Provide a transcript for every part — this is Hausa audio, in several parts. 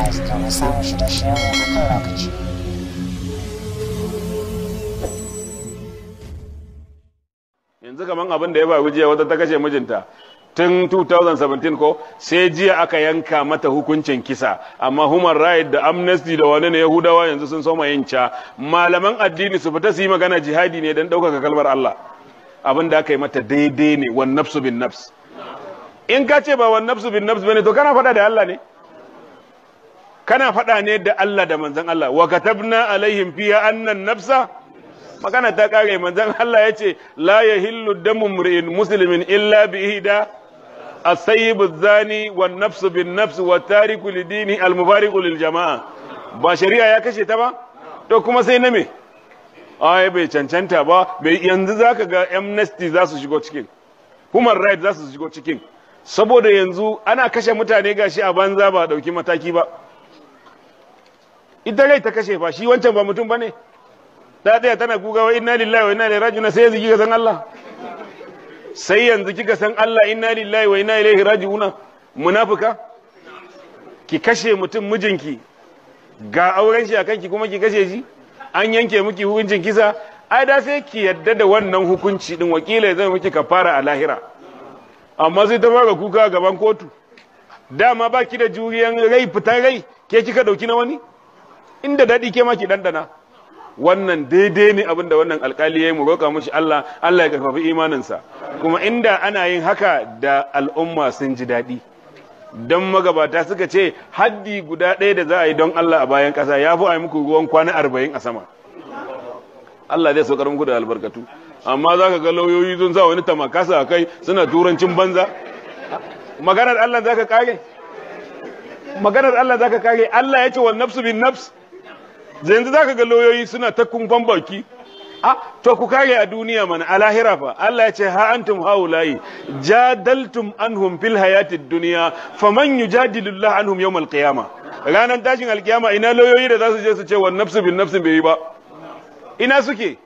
subscribe domin samun shirye-shiryen mu a kan lokaci. Yanzu kaman abin da ya faru jiya wata ta kashe mijinta tun 2017 ko sai jiya aka yanka mata hukuncin kisa, amma human right da amnesty da wani ne yahudawa yanzu sun soma yin ca. Malaman addini su fita su yi magana jihadi ne don ɗaukaka kalmar Allah. Abin da aka yi mata daidai ne, wan nafsu bin nafs. In ka ce ba wan nafsu bin nafs bane to kana faɗa da Allah ne, kana faɗa ne da Allah da manzon Allah. Wa katabna alaihim fiha annan nafsa, magana ta kare. Manzon Allah ya ce la yahillu damu mri'in muslimin illa bi ihda as-sayyib az-zani wan nafsu bin nafs wa tariku lidini al-mubariku lil jama'a. Ba shari'a ya kashe ta ba, to kuma sai na me? Ai bai cancanta ba. Bai yanzu zaka ga amnesty za su shigo cikin, human rights za su shigo cikin, saboda yanzu ana kashe mutane gashi a banza ba dauki mataki ba. Ita rai ta kashe fa, shi wancan ba mutum bane. Ta tsaya tana kuga wa inna lillahi wa inna ilaihi raji'un, sai yanzu kika san Allah, sai yanzu kika san Allah. Inna lillahi wa inna ilaihi raji'un. Munafika, ki kashe mutum mijinki, ga auren shi akan ki kuma ki kashe shi, an yanke miki hukuncin kisa. Ai da sai ki yadda da wannan hukunci din, wakila zai miki kafara a lahira. Amma sai ta fara kuka gaban kotu. Dama baki da juriyan rai, fitar rai, ke kika dauki na wani, inda dadi ke ma ki dandana. Wannan daidai ne abin da wannan alkali ya yi, mu roƙa mushi Allah, Allah ya karfafi imaninsa. Kuma inda ana yin haka da al'umma sun ji daɗi. Don magabata suka ce haddi guda ɗaya da za a yi don Allah a bayan ƙasa ya fi a yi muku ruwan kwana 40 a sama. Allah zai saukar muku da albarkatu. Amma za ka ga lauyoyi sun sa wani tamakasa a kai suna turancin banza. Maganar Allah za ka kare? Maganar Allah za ka kare? Allah ya ce wa nafsu bin nafs. Yanzu za ka ga lauyoyi suna ta kumfan baki. To ku kare a duniya mana, a lahira fa. Allah ya ce ha antum haulayi jadaltum anhum fil hayatid dunya faman yujadilullah anhum yawm alqiyama. Ranar tashin alkiyama ina lauyoyi da za su je su ce wa nafsu bin nafsin bai yi ba? Ina suke?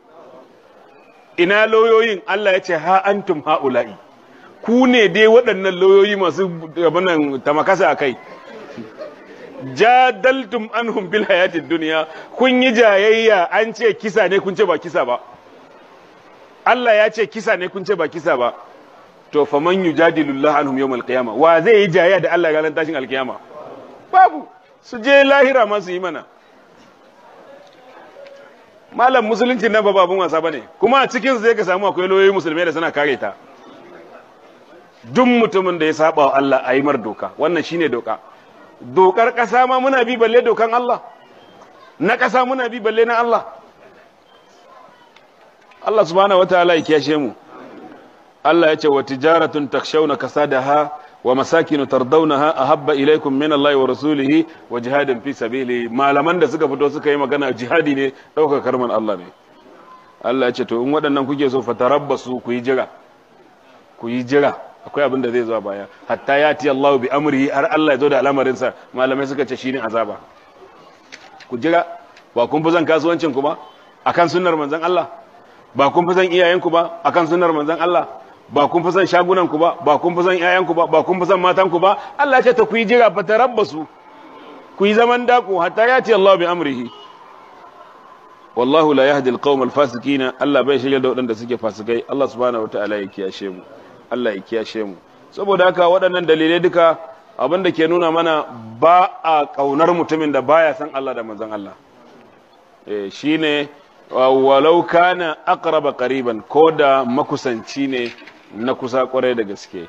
Ina lauyoyin? Allah ya ce ha antum haulayi, ku ne dai waɗannan lauyoyi masu gabanan tamakasa a kai. Jadaltum anhum bil hayatid dunya, kun yi jayayya, an ce kisa ne kun ce ba kisa ba. Allah ya ce kisa ne kun ce ba kisa ba. To faman yujadilullah anhum yawmal qiyamah, wa zai yi jayayya da Allah ranar tashin alkiyama? Babu. Su je lahira ma su yi mana. Malam musulunci nan ba babun wasa bane, kuma a cikin su zai ka samu akwai lauyoyi musulmai da suna kare ta. Duk mutumin da ya saba wa Allah a yi mar doka, wannan shine doka. Dokar ƙasa ma muna bi balle dokan Allah, na ƙasa muna bi balle na Allah. Allah subhanahu wataala ya kiyashe mu. Allah ya ce wa tijaratun takshawna kasadaha wa masakinu tardawnaha ahabba ilaykum min Allah wa rasulihi wa jihadin fi sabili. Malaman da suka fito suka yi magana jihadi ne, ɗaukar karman Allah ne. Allah ya ce to in waɗannan kuke so fatarabbasu, ku yi jira, ku yi jira. Akwai abin da zai zo baya, hatta ya ti Allah bi amrihi, har Allah ya zo da al'amarinsa. Malamai suka ce shine azaba. Ku jira. Ba kun fi son kasuwancin ku ba akan sunnar manzon Allah? Ba kun fi son iyayen ku ba akan sunnar manzon Allah? Ba kun fi son shagunan ku ba kun fi son iyayen ku ba kun fi son matan ku ba? Allah ya ce ta ku yi jira, fa tarabbasu, ku yi zaman dako hatta ya ti Allah bi amrihi. Wallahu la yahdi al-qawm al-fasiqina. Allah bai shirya da waɗanda suke fasikai. Allah subhanahu wataala ya kiyashe mu. Allah ya kiyashe mu. Saboda haka waɗannan dalilai duka abin da ke nuna mana ba a ƙaunar mutumin da baya san Allah da manzon Allah. Shine walau kana aqraba qariban, ko da makusanci ne na kusa kwarai da gaske.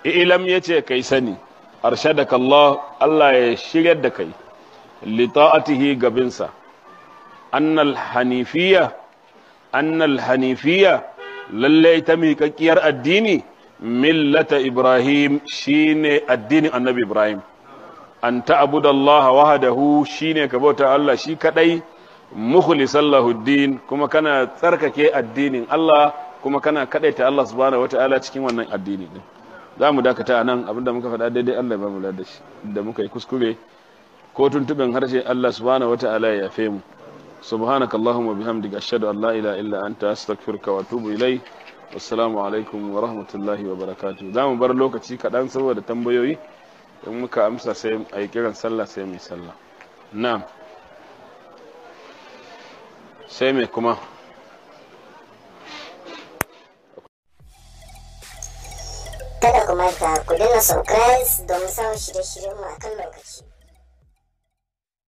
Ilam yace kai sani, arshadaka Allah, Allah ya shiryar da kai li ta'atihi gabinsa. Annal hanifiya lallai ta miƙaƙƙiyar addini millata Ibrahim, shine addinin annabi Ibrahim. An ta'budu Allah wahdahu, shine ka bauta Allah shi kadai, mukhlisan lahu din, kuma kana tsarkake addinin Allah, kuma kana kadaita Allah subhanahu wataala cikin wannan addini din. Za mu dakata anan, abinda muka faɗa daidai Allah ba mu da shi, da muka yi kuskure ko tuntuɓin harshe Allah subhanahu wataala ya yafe mu. Subhanakallahumma bihamdika ashhadu an la ilaha illa anta astaghfiruka wa atubu ilayk. Assalamu alaikum wa rahmatullahi wa barakatuh. Za mu bar lokaci kaɗan saboda tambayoyi. in muka amsa sai a yi kiran sallah sai mai sallah. Na'am. Sai mai kuma kada ku manta ku danna subscribe don samun shirye-shiryenmu a kan lokaci.